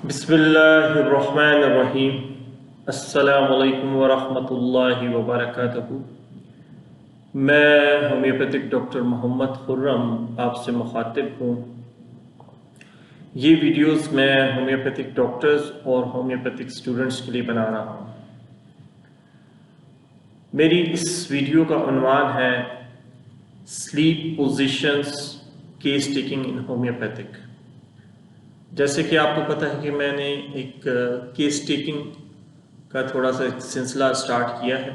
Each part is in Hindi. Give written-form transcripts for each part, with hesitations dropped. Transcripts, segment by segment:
बिस्मिल्लाहिर्रहमानिर्रहीम। अस्सलामुअलैकुम वरहमतुल्लाहि वबरकातुहू। मैं होम्योपैथिक डॉक्टर मोहम्मद खुर्रम आपसे मुखातिब हूँ। ये वीडियोस मैं होम्योपैथिक डॉक्टर्स और होम्योपैथिक स्टूडेंट्स के लिए बना रहा हूँ। मेरी इस वीडियो का उन्वान है sleep positions case taking in homeopathic. जैसे कि आपको पता है कि मैंने एक केस टेकिंग का थोड़ा सा एक सिलसिला स्टार्ट किया है।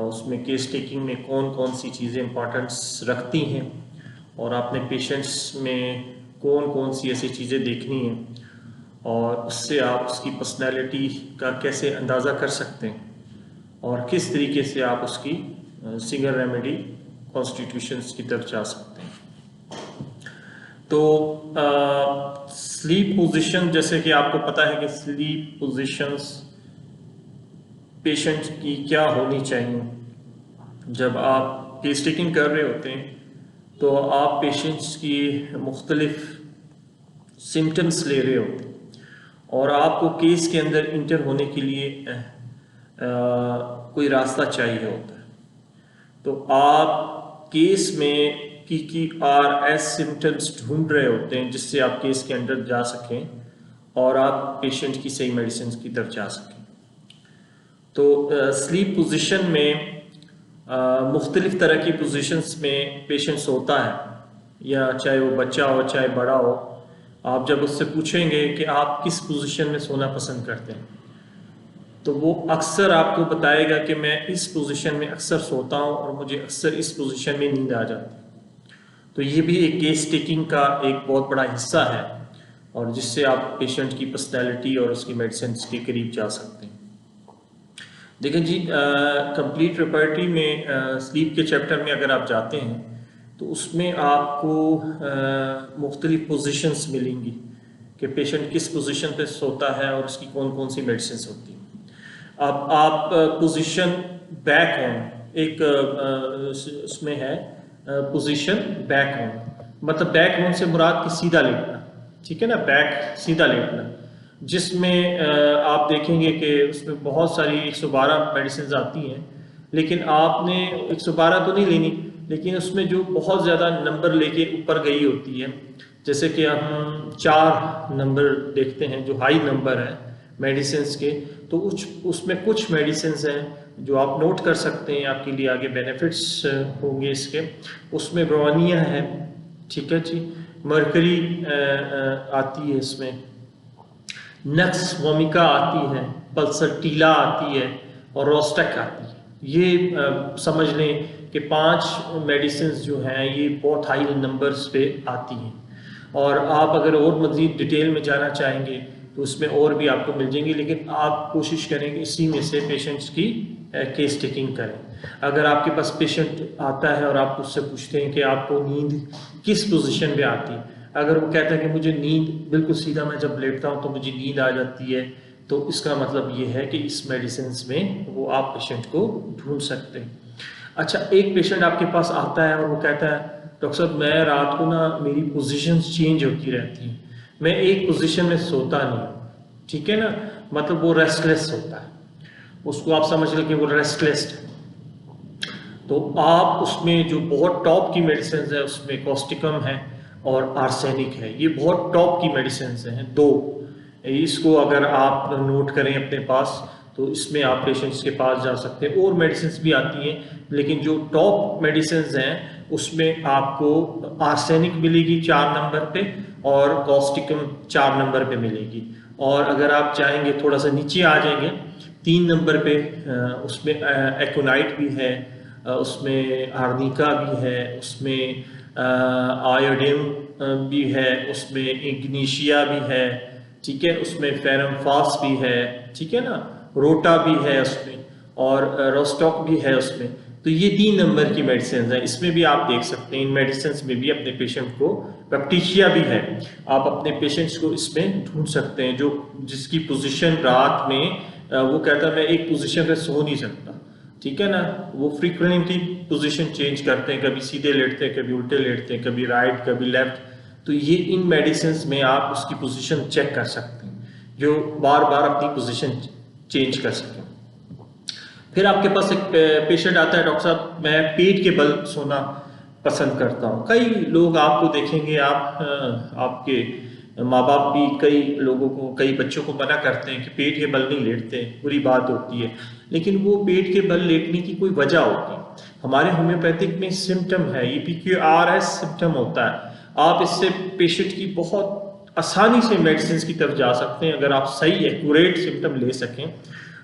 उसमें केस टेकिंग में कौन कौन सी चीज़ें इंपॉर्टेंस रखती हैं और आपने पेशेंट्स में कौन कौन सी ऐसी चीज़ें देखनी हैं और उससे आप उसकी पर्सनैलिटी का कैसे अंदाज़ा कर सकते हैं और किस तरीके से आप उसकी सिंगल रेमेडी कॉन्स्टिट्यूशंस की तरफ जा सकते हैं। तो स्लीप पोजीशन, जैसे कि आपको पता है कि स्लीप पोजीशंस पेशेंट की क्या होनी चाहिए। जब आप केस टेकिंग कर रहे होते हैं तो आप पेशेंट्स की मुख्तलिफ सिम्टम्स ले रहे होते हैं और आपको केस के अंदर इंटर होने के लिए कोई रास्ता चाहिए होता है। तो आप केस में PQRS सिम्टम्स ढूंढ रहे होते हैं जिससे आप केस के अंदर जा सकें और आप पेशेंट की सही मेडिसिन की तरफ जा सकें। तो स्लीप पोजीशन में मुख्तलिफ तरह की पोजीशंस में पेशेंट सोता है, या चाहे वो बच्चा हो चाहे बड़ा हो। आप जब उससे पूछेंगे कि आप किस पोजीशन में सोना पसंद करते हैं तो वो अक्सर आपको बताएगा कि मैं इस पोजीशन में अक्सर सोता हूँ और मुझे अक्सर इस पोजीशन में नींद आ जाती है। तो ये भी एक केस टेकिंग का एक बहुत बड़ा हिस्सा है और जिससे आप पेशेंट की पर्सनैलिटी और उसकी मेडिसिन के करीब जा सकते हैं। देखें जी, कंप्लीट प्रॉपर्टी में स्लीप के चैप्टर में अगर आप जाते हैं तो उसमें आपको मुख्तलिफ पोजीशंस मिलेंगी कि पेशेंट किस पोजीशन पे सोता है और उसकी कौन कौन सी मेडिसिन होती हैं। अब आप पोजीशन बैक ऑन एक उसमें है पोजीशन बैक ऑन, मतलब बैक ऑन से मुराद कि सीधा लेटना, ठीक है ना, बैक सीधा लेटना, जिसमें आप देखेंगे कि उसमें बहुत सारी 112 मेडिसिन आती हैं, लेकिन आपने 112 तो नहीं लेनी, लेकिन उसमें जो बहुत ज़्यादा नंबर लेके ऊपर गई होती है, जैसे कि हम 4 नंबर देखते हैं जो हाई नंबर है मेडिसिन के, तो उसमें कुछ मेडिसिन हैं जो आप नोट कर सकते हैं, आपके लिए आगे बेनिफिट्स होंगे इसके। उसमें ब्रोनिया है, ठीक है जी, मरकरी आती है, इसमें नक्स वोमिका आती है, पल्सटीला आती है और रोस्टेक आती है। ये समझ लें कि 5 मेडिसिन जो हैं ये बहुत हाई नंबर्स पे आती हैं। और आप अगर और मज़ीद डिटेल में जाना चाहेंगे तो उसमें और भी आपको मिल जाएंगी, लेकिन आप कोशिश करेंगे इसी में से पेशेंट्स की केस टेकिंग करें। अगर आपके पास पेशेंट आता है और आप उससे पूछते हैं कि आपको नींद किस पोजीशन पे आती है, अगर वो कहता है कि मुझे नींद बिल्कुल सीधा, मैं जब लेटता हूँ तो मुझे नींद आ जाती है, तो इसका मतलब ये है कि इस मेडिसिन में वो आप पेशेंट को ढूंढ सकते हैं। अच्छा, एक पेशेंट आपके पास आता है और वो कहता है डॉक्टर साहब मैं रात को ना मेरी पोजीशन चेंज होती रहती हैं, मैं एक पोजीशन में सोता नहीं हूँ, ठीक है ना, मतलब वो रेस्टलेस होता है, उसको आप समझ लें कि वो रेस्टलेस है। तो आप उसमें जो बहुत टॉप की मेडिसिन है उसमें कॉस्टिकम है और आर्सेनिक है, ये बहुत टॉप की मेडिसिन हैं दो। इसको अगर आप नोट करें अपने पास तो इसमें आप पेशेंट्स के पास जा सकते हैं। और मेडिसिन भी आती हैं, लेकिन जो टॉप मेडिसिन हैं उसमें आपको आर्सेनिक मिलेगी 4 नंबर पे और कॉस्टिकम 4 नंबर पे मिलेगी। और अगर आप चाहेंगे थोड़ा सा नीचे आ जाएंगे 3 नंबर पे, उसमें एकोनाइट भी है, उसमें आर्निका भी है, उसमें आयोडीन भी है, उसमें इग्नीशिया भी है, ठीक है, उसमें फेरमफास भी है, ठीक है ना, रोटा भी है उसमें, और रोस्टॉक भी है उसमें। तो ये 3 नंबर की मेडिसिन है, इसमें भी आप देख सकते हैं। इन मेडिसिन में भी अपने पेशेंट को, पेप्टिशिया भी है, आप अपने पेशेंट्स को इसमें ढूंढ सकते हैं जो जिसकी पोजीशन रात में वो कहता है मैं एक पोजीशन पे सो नहीं सकता, ठीक है ना, वो फ्रीक्वेंटली पोजीशन चेंज करते हैं, कभी सीधे लेटते हैं, कभी उल्टे लेटते हैं, कभी राइट कभी लेफ्ट, तो ये इन मेडिसिन में आप उसकी पोजीशन चेक कर सकते हैं, जो बार बार अपनी पोजीशन चेंज कर सकें। फिर आपके पास एक पेशेंट आता है, डॉक्टर साहब मैं पेट के बल सोना पसंद करता हूँ। कई लोग आपको देखेंगे, आपके माँ बाप भी कई लोगों को, कई बच्चों को मना करते हैं कि पेट के बल नहीं लेटते, बुरी बात होती है, लेकिन वो पेट के बल लेटने की कोई वजह होती है। हमारे होम्योपैथिक में सिम्टम है, ये PQRS सिम्टम होता है। आप इससे पेशेंट की बहुत आसानी से मेडिसिन की तरफ जा सकते हैं अगर आप सही एक्यूरेट सिम्टम ले सकें।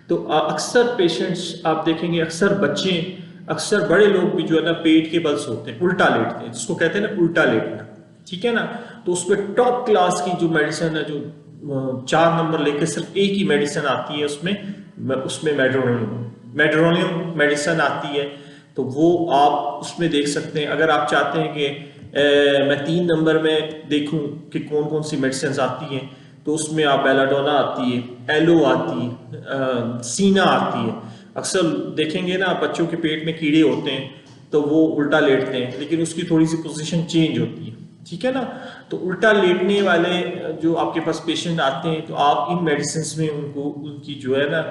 तो अक्सर पेशेंट्स आप देखेंगे, अक्सर बच्चे, अक्सर बड़े लोग भी जो है ना पेट के बल सोते हैं, उल्टा लेटते हैं, जिसको कहते हैं ना उल्टा लेटना, ठीक है ना। तो उसमें टॉप क्लास की जो मेडिसिन है, जो 4 नंबर लेके सिर्फ एक ही मेडिसिन आती है उसमें मेड्रोनियम मेडिसिन आती है, तो वो आप उसमें देख सकते हैं। अगर आप चाहते हैं कि मैं 3 नंबर में देखूं कि कौन कौन सी मेडिसिन आती हैं, तो उसमें आप बेलाडोना आती है, एलो आती है, सीना आती है। अक्सर देखेंगे ना बच्चों के पेट में कीड़े होते हैं तो वो उल्टा लेटते हैं, लेकिन उसकी थोड़ी सी पोजीशन चेंज होती है, ठीक है ना। तो उल्टा लेटने वाले जो आपके पास पेशेंट आते हैं, तो आप इन मेडिसिन में उनको उनकी जो है ना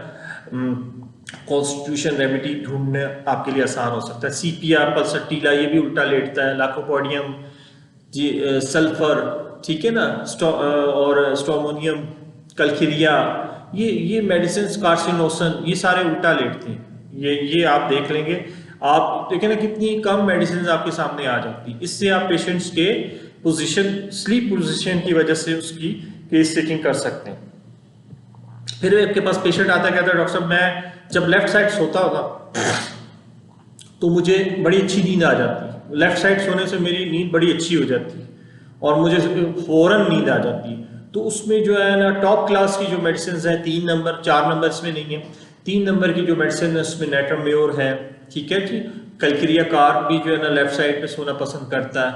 कॉन्स्टिट्यूशन रेमेडी ढूंढना आपके लिए आसान हो सकता है। CPR पल्सटीला, ये भी उल्टा लेटता है, लाकोपोडियम जी, सल्फर, ठीक है ना, और स्टोमोनियम, कलखिरिया, ये मेडिसिन, कार्सिनोसन, ये सारे उल्टा लेटते हैं। ये आप देख लेंगे, आप देखें ना कितनी कम मेडिसिन आपके सामने आ जाती है। इससे आप पेशेंट्स के पोजीशन, स्लीप पोजीशन की वजह से उसकी केस चेकिंग कर सकते हैं। फिर आपके पास पेशेंट आता है, कहता है डॉक्टर साहब मैं जब लेफ्ट साइड सोता होगा तो मुझे बड़ी अच्छी नींद आ जाती है, लेफ्ट साइड सोने से मेरी नींद बड़ी अच्छी हो जाती है और मुझे फौरन नींद आ जाती है। तो उसमें जो है ना टॉप क्लास की जो मेडिसिन है, 3 नंबर 4 नंबर इसमें नहीं है, 3 नंबर की जो मेडिसिन है उसमें नेट्रोम्योर है, ठीक है जी। कलक्रिया कार्ब भी जो है ना लेफ्ट साइड पे सोना पसंद करता है,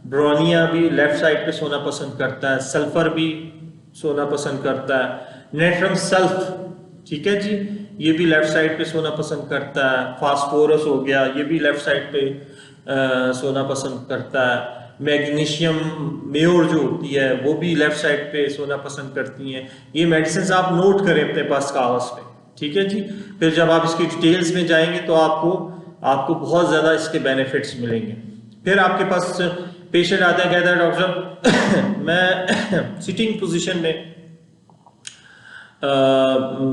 ब्रोनिया भी लेफ्ट साइड पे सोना पसंद करता है, सल्फर भी सोना पसंद करता है, नेट्रम सल्फ, ठीक है जी, ये भी लेफ्ट साइड पे सोना पसंद करता है, फास्फोरस हो गया, ये भी लेफ्ट साइड पे सोना पसंद करता है, मैग्नीशियम म्योर जो होती है वो भी लेफ्ट साइड पे सोना पसंद करती हैं। ये मेडिसिन आप नोट करें अपने पास कागज पे, ठीक है जी। फिर जब आप इसकी डिटेल्स में जाएंगे तो आपको बहुत ज़्यादा इसके बेनिफिट्स मिलेंगे। फिर आपके पास पेशेंट आता है, कहता है डॉक्टर साहब मैं सिटिंग पोजीशन में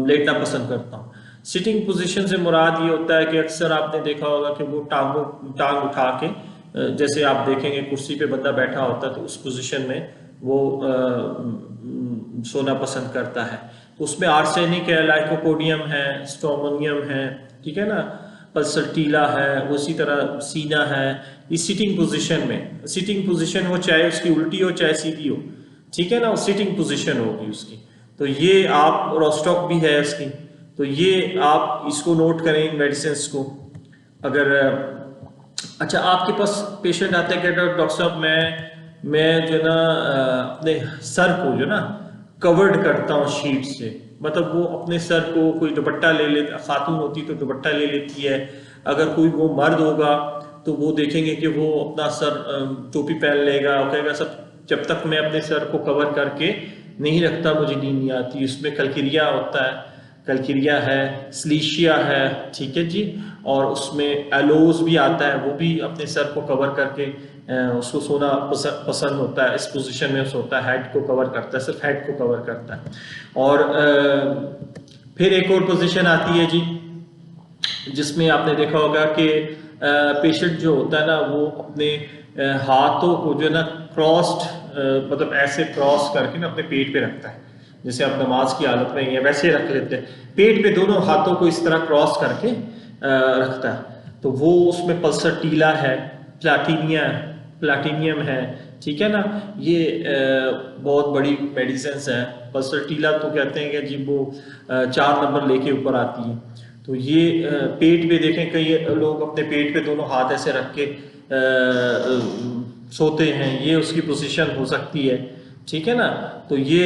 लेटना पसंद करता हूँ। सिटिंग पोजीशन से मुराद ये होता है कि अक्सर आपने देखा होगा कि वो टांग उठा के, जैसे आप देखेंगे कुर्सी पे बंदा बैठा होता है तो उस पोजीशन में वो सोना पसंद करता है। तो उसमें आर्सेनिक है, लाइकोपोडियम है, स्टोमोनियम है, ठीक है ना, पल्सटीला है, उसी तरह सीना है। इस सिटिंग पोजीशन में, सिटिंग पोजीशन हो चाहे उसकी उल्टी हो चाहे सीधी हो, ठीक है ना, वो सिटिंग पोजीशन होगी उसकी। तो ये आप, रोस्टॉक भी है उसकी, तो ये आप इसको नोट करें इन मेडिसिन को। अगर अच्छा आपके पास पेशेंट आते हैं, कहते हैं डॉक्टर साहब मैं जो ना अपने सर को जो ना कवर्ड करता हूँ शीट से, मतलब वो अपने सर को कोई दुपट्टा ले ले, खातून होती तो दुपट्टा ले लेती है, अगर कोई वो मर्द होगा तो वो देखेंगे कि वो अपना सर टोपी पहन लेगा और कहेगा सब जब तक मैं अपने सर को कवर करके नहीं रखता मुझे नींद नहीं आती। उसमें कलकिरिया होता है, कलकिरिया है, स्लीशिया है, ठीक है जी, और उसमें एलोज भी आता है, वो भी अपने सर को कवर करके उसको सोना पसंद होता है। इस पोजीशन में सोता है, हेड को कवर करता है, सिर्फ हेड को कवर करता है। और फिर एक और पोजीशन आती है जी, जिसमें आपने देखा होगा कि पेशेंट जो होता है ना वो अपने हाथों को जो है ना क्रॉस्ड, मतलब ऐसे क्रॉस करके ना अपने पेट पे रखता है, जैसे आप नमाज की हालत में या वैसे रख लेते हैं, पेट पे दोनों हाथों को इस तरह क्रॉस करके रखता है। तो वो उसमें पल्सटीला है, प्लाटिनियम है, ठीक है ना, ये बहुत बड़ी मेडिसिन है। पल्सटीला तो कहते हैं कि जी वो 4 नंबर लेके ऊपर आती है। तो ये पेट पे देखें, कई लोग अपने पेट पे दोनों हाथ ऐसे रख के सोते हैं, ये उसकी पोजीशन हो सकती है, ठीक है ना। तो ये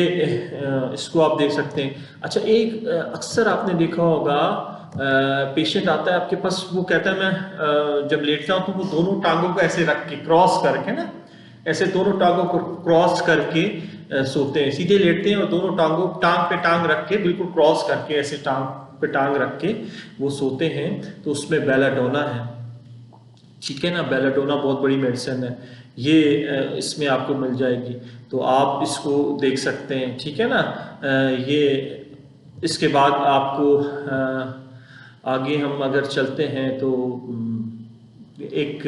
इसको आप देख सकते हैं। अच्छा एक अक्सर आपने देखा होगा पेशेंट आता है आपके पास, वो कहता है मैं जब लेटता हूँ तो वो दोनों टांगों को ऐसे रख के क्रॉस करके ना ऐसे दोनों टांगों को क्रॉस करके सोते हैं, सीधे लेटते हैं और दोनों टांगों टांग पे टांग रख के बिल्कुल क्रॉस करके ऐसे टांग पे टांग रख के वो सोते हैं। तो उसमें बेलाडोना है, ठीक है ना, बेलाडोना बहुत बड़ी मेडिसिन है, ये इसमें आपको मिल जाएगी, तो आप इसको देख सकते हैं, ठीक है ना। ये इसके बाद आपको आगे हम अगर चलते हैं तो एक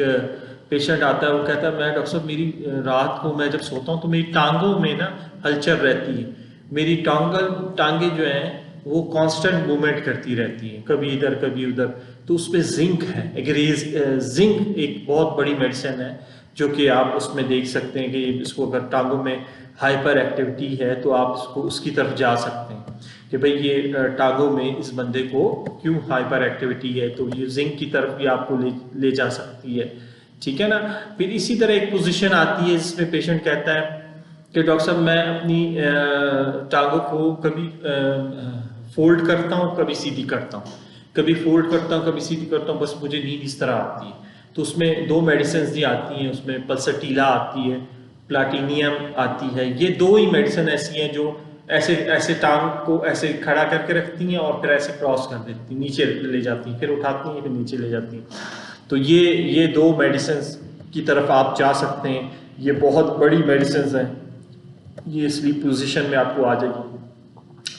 पेशेंट आता है, वो कहता है मैं डॉक्टर साहब मेरी रात को मैं जब सोता हूँ तो मेरी टांगों में ना हलचल रहती है, मेरी टांगे जो हैं वो कांस्टेंट मूवमेंट करती रहती हैं, कभी इधर कभी उधर। तो उसमें जिंक है, जिंक एक बहुत बड़ी मेडिसिन है जो कि आप उसमें देख सकते हैं कि इसको अगर टांगों में हाइपर एक्टिविटी है तो आप इसको उसकी तरफ जा सकते हैं कि भाई ये टांगों में इस बंदे को क्यों हाइपर एक्टिविटी है, तो ये जिंक की तरफ भी आपको ले जा सकती है, ठीक है ना। फिर इसी तरह एक पोजीशन आती है जिसमें पेशेंट कहता है कि डॉक्टर साहब मैं अपनी टांगों को कभी फोल्ड करता हूँ कभी सीधी करता हूँ, कभी फोल्ड करता हूँ कभी सीधी करता हूँ, बस मुझे नींद इस तरह आती है। तो उसमें दो मेडिसिन भी आती हैं, उसमें पल्सटीला आती है, प्लाटिनियम आती है, ये दो ही मेडिसिन ऐसी हैं जो ऐसे ऐसे टांग को ऐसे खड़ा करके रखती हैं और फिर ऐसे क्रॉस कर देती हैं, नीचे ले जाती हैं, फिर उठाती हैं फिर नीचे ले जाती हैं। तो ये दो मेडिसिन की तरफ आप जा सकते हैं, ये बहुत बड़ी मेडिसिन हैं, ये स्लीप पोजीशन में आपको आ जाएगी।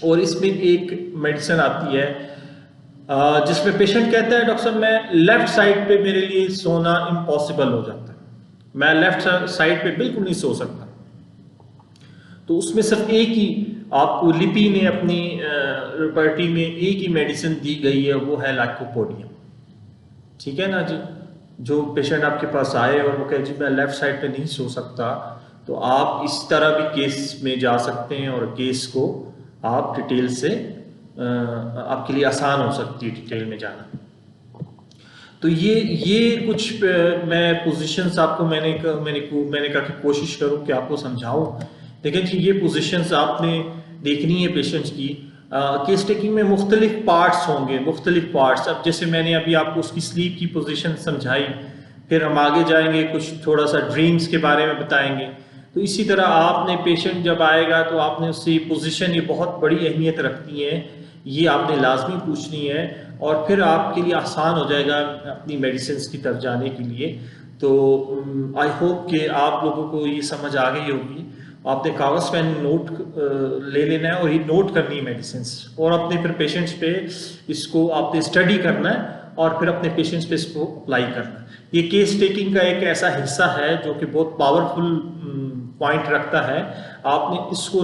और इसमें एक मेडिसिन आती है जिसमें पेशेंट कहता है डॉक्टर साहब मैं लेफ्ट साइड पे मेरे लिए सोना इम्पॉसिबल हो जाता है, मैं लेफ्ट साइड पे बिल्कुल नहीं सो सकता। तो उसमें सिर्फ एक ही आपको लिपि ने अपनी रिपर्टी में एक ही मेडिसिन दी गई है, वो है लाइकोपोडियम, ठीक है ना जी। जो पेशेंट आपके पास आए और वो कहे जी मैं लेफ्ट साइड पे नहीं सो सकता, तो आप इस तरह भी केस में जा सकते हैं और केस को आप डिटेल से आपके लिए आसान हो सकती है डिटेल में जाना। तो ये कुछ मैं पोजीशंस आपको मैंने कहा कि कोशिश करूं कि आपको समझाऊं। देखिए कि ये पोजीशंस आपने देखनी है पेशेंट्स की। केस टेकिंग में मुख्तलिफ पार्ट्स होंगे, मुख्तलिफ पार्ट्स। अब जैसे मैंने अभी आपको उसकी स्लीप की पोजीशन समझाई, फिर हम आगे जाएंगे कुछ थोड़ा सा ड्रीम्स के बारे में बताएंगे। तो इसी तरह आपने पेशेंट जब आएगा तो आपने उससे पोजीशन, ये बहुत बड़ी अहमियत रखती है, ये आपने लाजमी पूछनी है और फिर आपके लिए आसान हो जाएगा अपनी मेडिसिन की तरफ जाने के लिए। तो आई होप कि आप लोगों को ये समझ आ गई होगी। आपने कागज़ पेन नोट ले लेना है और ये नोट करनी है मेडिसिन, और अपने फिर पेशेंट्स पे इसको आपने स्टडी करना है और फिर अपने पेशेंट्स पे इसको अप्लाई करना है। ये केस टेकिंग का एक ऐसा हिस्सा है जो कि बहुत पावरफुल पॉइंट रखता है, आपने इसको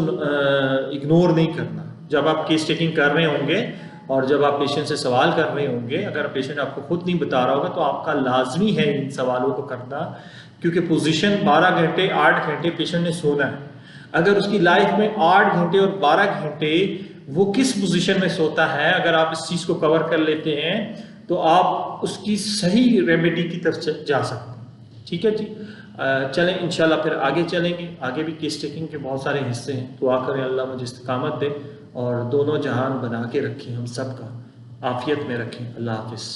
इग्नोर नहीं करना। जब आप केस टेकिंग कर रहे होंगे और जब आप पेशेंट से सवाल कर रहे होंगे, अगर पेशेंट आपको खुद नहीं बता रहा होगा तो आपका लाजमी है इन सवालों को करना, क्योंकि पोजीशन 12 घंटे 8 घंटे पेशेंट ने सोना है। अगर उसकी लाइफ में 8 घंटे और 12 घंटे वो किस पोजीशन में सोता है, अगर आप इस चीज़ को कवर कर लेते हैं तो आप उसकी सही रेमेडी की तरफ जा सकते हैं, ठीक है जी। चलें इंशाल्लाह फिर आगे चलेंगे, आगे भी केस टेकिंग के बहुत सारे हिस्से हैं। दुआ करें अल्लाह मुझे इस्तिकामत दे और दोनों जहान बना के रखें, हम सब का आफियत में रखें। अल्लाह हाफिज़।